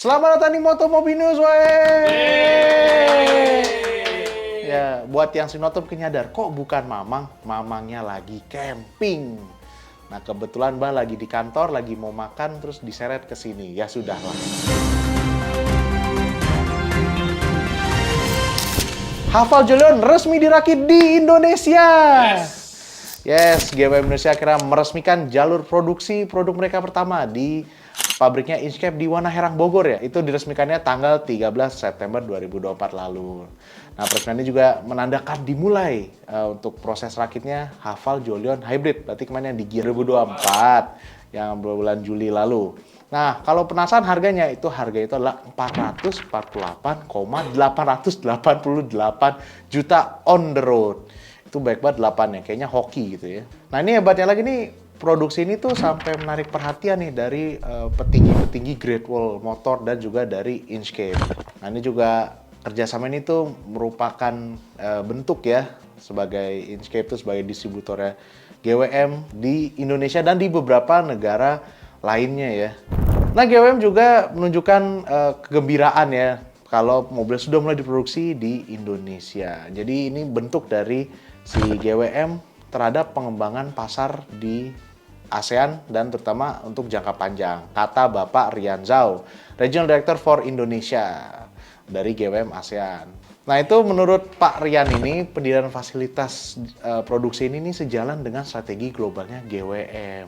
Selamat datang di Moto Mobi News, ya, buat yang si nonton mungkin nyadar, kok bukan Mamang? Mamangnya lagi camping. Nah, kebetulan Mbak lagi di kantor, lagi mau makan, terus diseret ke sini. Ya sudahlah. Hafal Jolion resmi dirakit di Indonesia. Yes, GWM Indonesia akhirnya meresmikan jalur produksi produk mereka pertama di pabriknya Inchcape di Wanaherang, Bogor ya. Itu diresmikannya tanggal 13 September 2024 lalu. Nah, peresmian ini juga menandakan dimulai untuk proses rakitnya Hafal Jolion Hybrid. Berarti kemarin yang di Gear 2024 yang bulan Juli lalu. Nah, kalau penasaran harganya itu adalah 444,888 juta on the road. Itu baik banget 8 ya, kayaknya hoki gitu ya. Nah, ini hebatnya lagi nih, produksi ini tuh sampai menarik perhatian nih dari petinggi-petinggi Great Wall Motor dan juga dari Inchcape. Nah, ini juga kerjasama ini tuh merupakan bentuk ya sebagai Inchcape tuh sebagai distributornya GWM di Indonesia dan di beberapa negara lainnya ya. Nah, GWM juga menunjukkan kegembiraan ya kalau mobil sudah mulai diproduksi di Indonesia. Jadi ini bentuk dari si GWM terhadap pengembangan pasar di ASEAN dan terutama untuk jangka panjang. Kata Bapak Rian Zhao, Regional Director for Indonesia dari GWM ASEAN. Nah, itu menurut Pak Rian ini pendirian fasilitas produksi ini sejalan dengan strategi globalnya GWM.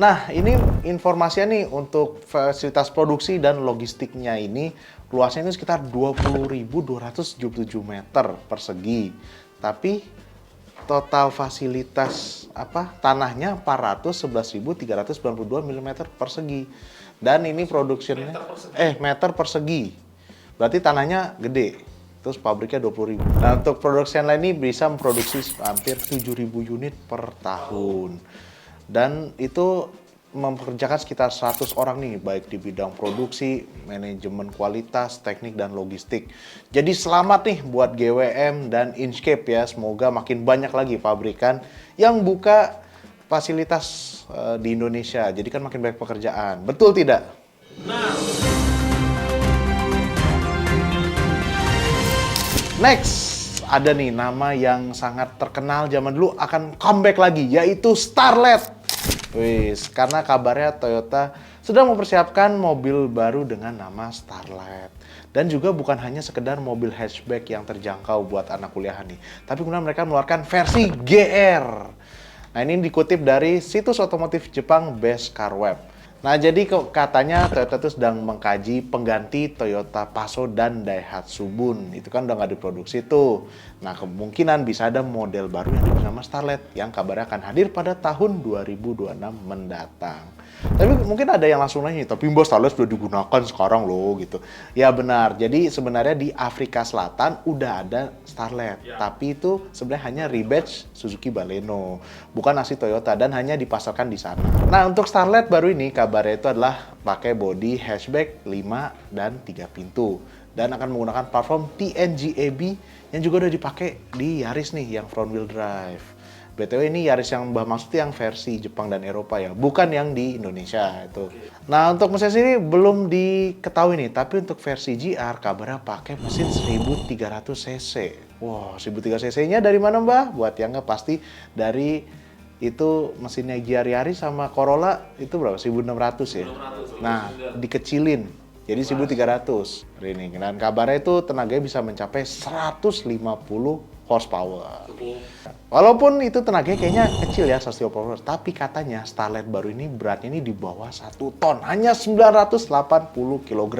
Nah, ini informasinya nih untuk fasilitas produksi dan logistiknya ini luasnya ini sekitar 20.277 meter persegi. Tapi total fasilitas tanahnya 411.392 mm persegi. Dan ini produksinya meter persegi. Berarti tanahnya gede. Terus pabriknya 20.000. Nah, untuk produksi lain ini bisa memproduksi hampir 7.000 unit per tahun. Dan itu mempekerjakan sekitar 100 orang nih, baik di bidang produksi, manajemen kualitas, teknik, dan logistik. Jadi selamat nih buat GWM dan Inchcape ya. Semoga makin banyak lagi pabrikan yang buka fasilitas di Indonesia. Jadi kan makin banyak pekerjaan. Betul tidak? Nah. Next, ada nih nama yang sangat terkenal zaman dulu akan comeback lagi, yaitu Starlet. Wis, karena kabarnya Toyota sedang mempersiapkan mobil baru dengan nama Starlet. Dan juga bukan hanya sekedar mobil hatchback yang terjangkau buat anak kuliahan nih, tapi kemudian mereka mengeluarkan versi GR. Nah, ini dikutip dari situs otomotif Jepang Best Car Web. Nah, jadi katanya Toyota itu sedang mengkaji pengganti Toyota Passo dan Daihatsu Bun. Itu kan udah nggak diproduksi tuh. Nah, kemungkinan bisa ada model baru yang bernama Starlet yang kabarnya akan hadir pada tahun 2026 mendatang. Tapi mungkin ada yang langsung nanya, tapi Mbak Starlet sudah digunakan sekarang loh gitu. Ya benar, jadi sebenarnya di Afrika Selatan udah ada Starlet. Ya. Tapi itu sebenarnya hanya rebadge Suzuki Baleno, bukan asli Toyota dan hanya dipasarkan di sana. Nah, untuk Starlet baru ini kabarnya itu adalah pakai bodi hatchback 5 dan 3 pintu. Dan akan menggunakan platform TNGA-B yang juga udah dipakai di Yaris nih yang front wheel drive. BTW ini Yaris yang Mbah maksud yang versi Jepang dan Eropa ya, bukan yang di Indonesia itu. Nah, untuk mesin ini belum diketahui nih, tapi untuk versi GR kabarnya pakai mesin 1300 cc. Wow, 1300 cc-nya dari mana Mbah? Buat yang nggak pasti dari itu mesinnya GR Yaris sama Corolla itu berapa? 1600 ya? Nah, dikecilin jadi 1300 ini. Dan kabarnya itu tenaganya bisa mencapai 150 horsepower. Walaupun itu tenaganya kayaknya kecil ya, 150 horsepower, tapi katanya Starlet baru ini beratnya ini di bawah 1 ton, hanya 980 kg.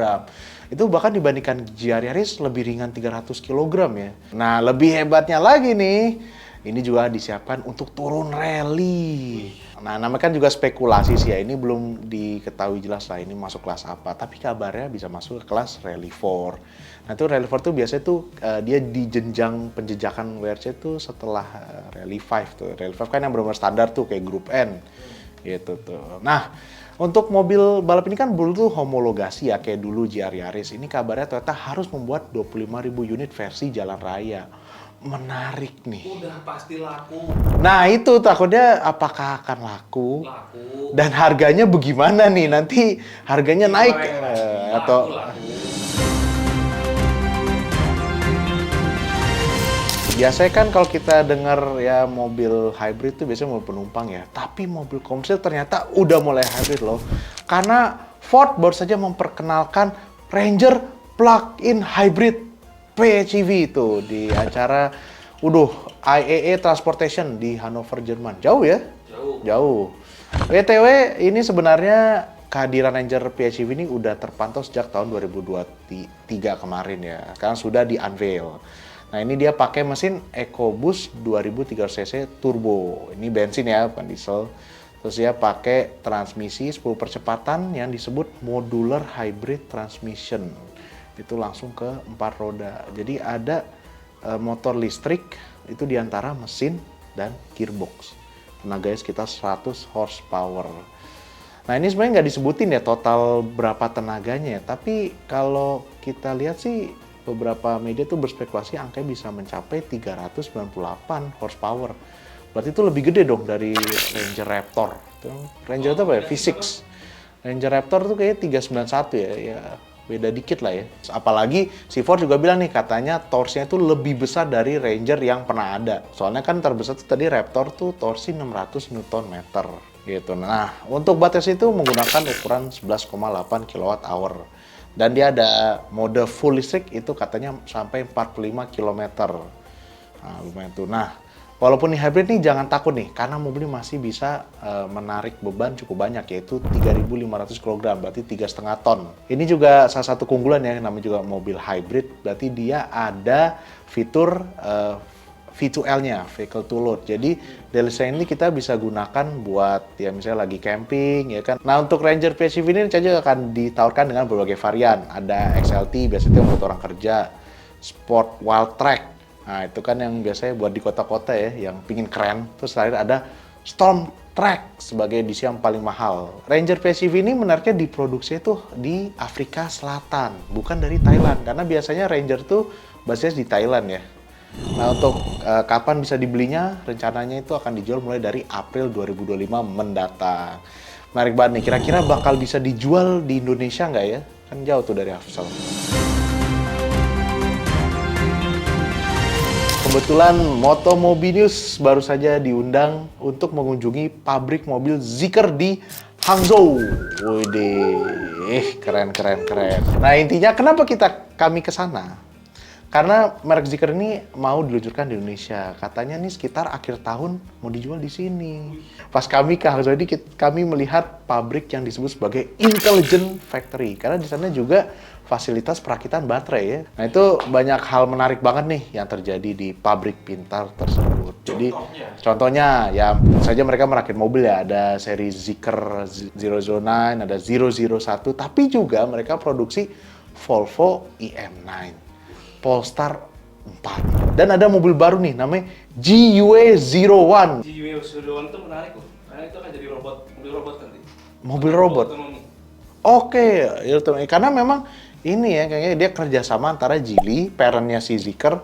Itu bahkan dibandingkan GR Yaris lebih ringan 300 kg ya. Nah, lebih hebatnya lagi nih, ini juga disiapkan untuk turun rally. Nah, namanya kan juga spekulasi sih ya, ini belum diketahui jelas lah ini masuk kelas apa. Tapi kabarnya bisa masuk ke kelas Rally 4. Nah, itu Rally 4 tuh biasanya tuh dia di jenjang penjejakan WRC tuh setelah Rally 5 tuh. Rally 5 kan yang benar-benar standar tuh kayak grup N gitu tuh. Nah, untuk mobil balap ini kan butuh homologasi ya kayak dulu GR Yaris. Ini kabarnya Toyota harus membuat 25.000 unit versi jalan raya. menarik nih. Udah pasti laku. Nah itu takutnya apakah akan laku? Laku. Dan harganya bagaimana nih? Nanti harganya naik atau Laku. biasanya kan kalau kita dengar ya mobil hybrid itu biasanya mobil penumpang ya. Tapi mobil komersil ternyata udah mulai hybrid loh. Karena Ford baru saja memperkenalkan Ranger Plug-in Hybrid PHEV itu di acara IAA Transportation di Hannover, Jerman. Jauh ya? Jauh. BTW ini sebenarnya kehadiran Ranger PHEV ini udah terpantau sejak tahun 2023 kemarin ya. Sekarang sudah di-unveil. Nah ini dia pakai mesin EcoBoost 2300 cc turbo. Ini bensin ya, bukan diesel. Terus dia pakai transmisi 10 percepatan yang disebut modular hybrid transmission. Itu langsung ke 4 roda. Jadi ada motor listrik itu diantara mesin dan gearbox. Tenaganya sekitar 100 horsepower. Nah ini sebenarnya nggak disebutin ya total berapa tenaganya. Tapi kalau kita lihat sih beberapa media tuh berspekulasi angkanya bisa mencapai 398 horsepower. Berarti itu lebih gede dong dari Ranger Raptor. Ranger itu apa ya? V6. Ranger Raptor tuh kayaknya 391 ya beda dikit lah ya. Apalagi si Ford juga bilang nih katanya torsinya itu lebih besar dari Ranger yang pernah ada. Soalnya kan terbesar tuh tadi Raptor tuh torsi 600 Nm gitu. Nah, untuk baterai itu menggunakan ukuran 11,8 kWh. Dan dia ada mode full listrik itu katanya sampai 45 km. Nah, lumayan tuh. Nah, walaupun ini hybrid nih jangan takut nih karena mobil ini masih bisa menarik beban cukup banyak yaitu 3.500 kg berarti 3,5 ton. Ini juga salah satu keunggulan ya namanya juga mobil hybrid berarti dia ada fitur V2L-nya, vehicle to load. Jadi daily ini kita bisa gunakan buat ya misalnya lagi camping ya kan. Nah untuk Ranger PHEV ini saja akan ditawarkan dengan berbagai varian. Ada XLT biasanya buat orang kerja, Sport Wild Track. Nah itu kan yang biasanya buat di kota-kota ya, yang pingin keren. Terus terakhir ada Storm Track sebagai edisi yang paling mahal. Ranger PHEV ini menariknya diproduksi itu di Afrika Selatan, bukan dari Thailand. Karena biasanya Ranger tuh basisnya di Thailand ya. Nah untuk kapan bisa dibelinya, rencananya itu akan dijual mulai dari April 2025 mendatang. Menarik banget nih, kira-kira bakal bisa dijual di Indonesia nggak ya? Kan jauh tuh dari Afsal. Kebetulan Motomobi News baru saja diundang untuk mengunjungi pabrik mobil Zeekr di Hangzhou. Widih, keren. Nah intinya kenapa kami ke sana? Karena merek Zeekr ini mau diluncurkan di Indonesia. Katanya nih sekitar akhir tahun mau dijual di sini. Pas kami ke Hangzhou ini kami melihat pabrik yang disebut sebagai Intelligent Factory. Karena di sana juga fasilitas perakitan baterai ya. Nah itu banyak hal menarik banget nih yang terjadi di pabrik pintar tersebut. Jadi contohnya ya saja mereka merakit mobil ya. Ada seri Zeekr 009, ada 001. Tapi juga mereka produksi Volvo EM9. Polestar 4. Dan ada mobil baru nih, namanya GUA01. GUA01 itu menarik loh, karena itu akan jadi mobil robot nanti. Mobil robot? Oke, karena memang ini ya, kayaknya dia kerjasama antara Geely, parentnya si Zeekr,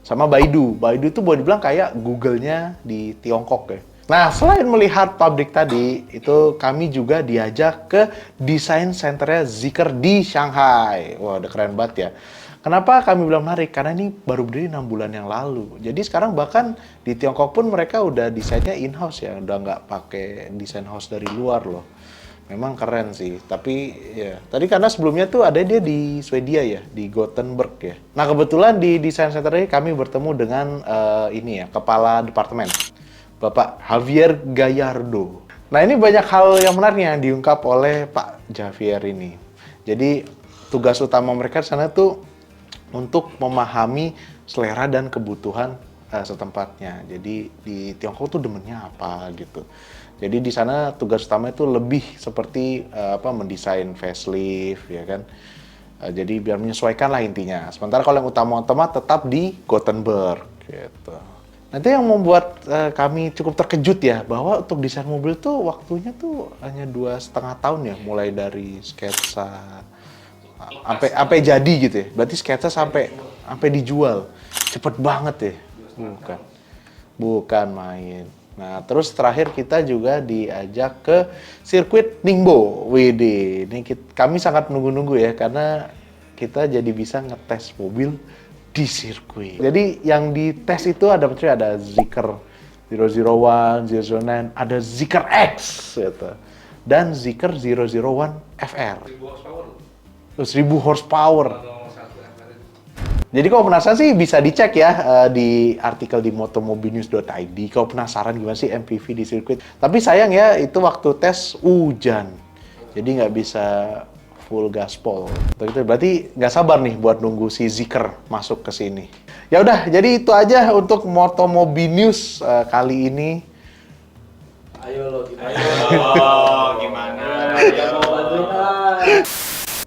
sama Baidu. Baidu itu boleh dibilang kayak Google-nya di Tiongkok ya. Nah, selain melihat pabrik tadi, itu kami juga diajak ke desain centernya Zeekr di Shanghai. Wah, udah keren banget ya. Kenapa kami bilang menarik? Karena ini baru berdiri 6 bulan yang lalu. Jadi sekarang bahkan di Tiongkok pun mereka udah desainnya in-house ya. Udah nggak pakai desain house dari luar loh. Memang keren sih. Tapi ya, tadi karena sebelumnya tuh ada dia di Swedia ya, di Gothenburg ya. Nah kebetulan di desain center ini kami bertemu dengan ini ya, kepala departemen. Bapak Javier Gallardo. Nah ini banyak hal yang menarik yang diungkap oleh Pak Javier ini. Jadi tugas utama mereka di sana tuh untuk memahami selera dan kebutuhan setempatnya. Jadi di Tiongkok tuh demennya apa gitu. Jadi di sana tugas utama itu lebih seperti mendesain facelift ya kan. Jadi biar menyesuaikan lah intinya. Sementara kalau yang utama-utama tetap di Gothenburg gitu. Nanti yang membuat kami cukup terkejut ya bahwa untuk desain mobil tuh waktunya tuh hanya 2,5 tahun ya, mulai dari sketsa sampai jadi gitu ya. Berarti sketsa sampai dijual. Cepet banget ya. Bukan main. Nah, terus terakhir kita juga diajak ke sirkuit Ningbo. Widih, ini kami sangat nunggu-nunggu ya, karena kita jadi bisa ngetes mobil di sirkuit. Jadi yang dites itu ada Zeekr 001, 009, ada Zeekr X gitu. Dan Zeekr 001 FR. 1000 horsepower. 1000 horsepower. Kalau 1 FR itu. Jadi kalau penasaran sih bisa dicek ya di artikel di motomobinews.id. Kalau penasaran gimana sih MPV di sirkuit. Tapi sayang ya itu waktu tes hujan. Jadi nggak bisa full gaspol. Gitu. Berarti nggak sabar nih buat nunggu si Zeekr masuk ke sini. Ya udah, jadi itu aja untuk Motomobinews kali ini. Ayo lo gimana? Gimana? Jangan mau bantuin ah.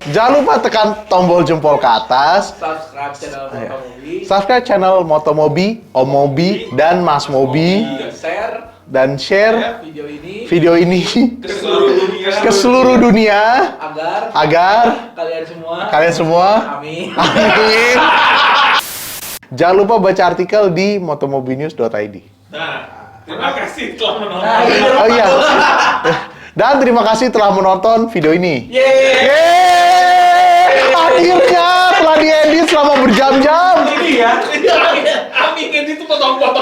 Jangan lupa tekan tombol jempol ke atas. Subscribe channel Motomobi. Subscribe channel Motomobi, Om Mobi, dan Mas Mobi. Share Dan share video ini Ke seluruh dunia. ke seluruh dunia agar agar kalian semua amin. amin. Jangan lupa baca artikel di motomobinews.id. Nah, terima kasih telah menonton. Oh iya. Dan terima kasih telah menonton video ini. Yeay. Yeay! Akhirnya telah diedit selama berjam-jam. Ini ya. Kami ini tuh potong-potong